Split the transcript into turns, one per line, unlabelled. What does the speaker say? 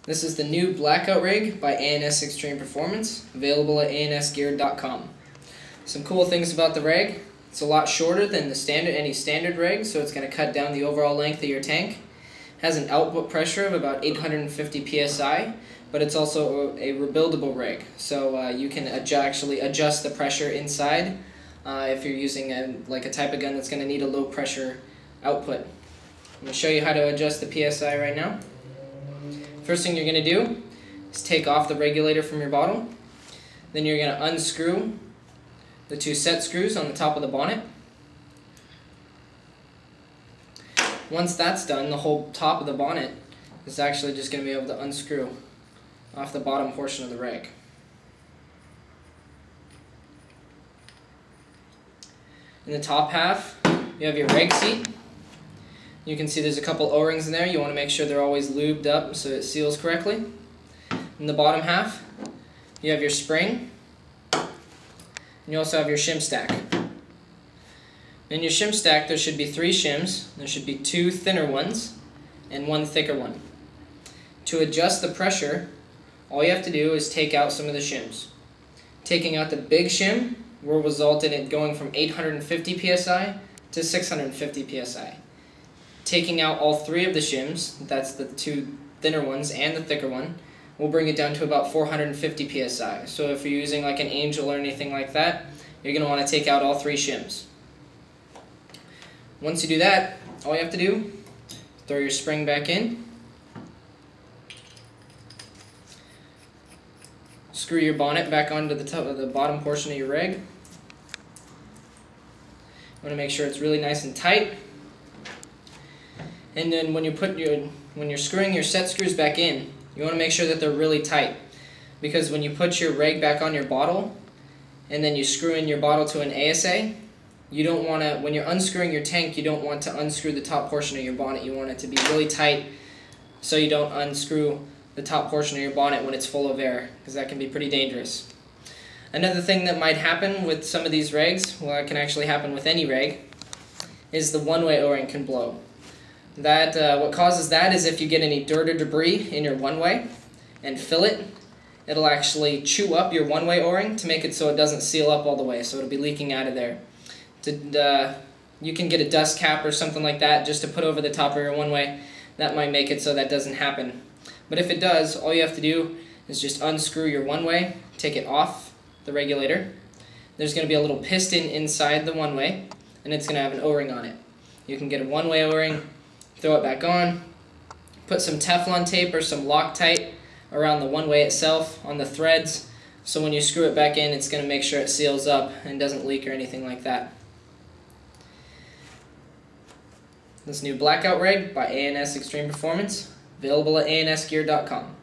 This is the new Blackout rig by ANS Extreme Performance, available at ansgear.com. Some cool things about the rig: it's a lot shorter than any standard rig, so it's going to cut down the overall length of your tank. It has an output pressure of about 850 psi, but it's also a rebuildable rig, so you can actually adjust the pressure inside if you're using a type of gun that's going to need a low pressure output. I'm going to show you how to adjust the PSI right now. First thing you're going to do is take off the regulator from your bottle. Then you're going to unscrew the two set screws on the top of the bonnet. Once that's done, the whole top of the bonnet is actually just going to be able to unscrew off the bottom portion of the reg. In the top half, you have your reg seat. You can see there's a couple O-rings in there. You want to make sure they're always lubed up so it seals correctly. In the bottom half, you have your spring. And you also have your shim stack. In your shim stack, there should be 3 shims. There should be 2 thinner ones and 1 thicker one. To adjust the pressure, all you have to do is take out some of the shims. Taking out the big shim will result in it going from 850 psi to 650 psi. Taking out all 3 of the shims, that's the 2 thinner ones and the thicker one, will bring it down to about 450 psi. So if you're using like an Angel or anything like that, you're going to want to take out all 3 shims. Once you do that, all you have to do is throw your spring back in, screw your bonnet back onto the bottom portion of your reg. You want to make sure it's really nice and tight. And then when you're screwing your set screws back in, you want to make sure that they're really tight, because when you put your reg back on your bottle and then you screw in your bottle to an ASA, you don't want to, when you're unscrewing your tank, you don't want to unscrew the top portion of your bonnet. You want it to be really tight so you don't unscrew the top portion of your bonnet when it's full of air, because that can be pretty dangerous. Another thing that might happen with some of these regs, well, it can actually happen with any reg, is the one-way O-ring can blow. What causes that is if you get any dirt or debris in your one-way and fill it, it'll actually chew up your one-way O-ring to make it so it doesn't seal up all the way, so it'll be leaking out of there. You can get a dust cap or something like that just to put over the top of your one-way. That might make it so that doesn't happen. But if it does, all you have to do is just unscrew your one-way, take it off the regulator. There's going to be a little piston inside the one-way, and it's going to have an O-ring on it. You can get a one-way O-ring, throw it back on, put some Teflon tape or some Loctite around the one-way itself on the threads, so when you screw it back in, it's going to make sure it seals up and doesn't leak or anything like that. This new Blackout rig by ANS Extreme Performance, available at ansgear.com.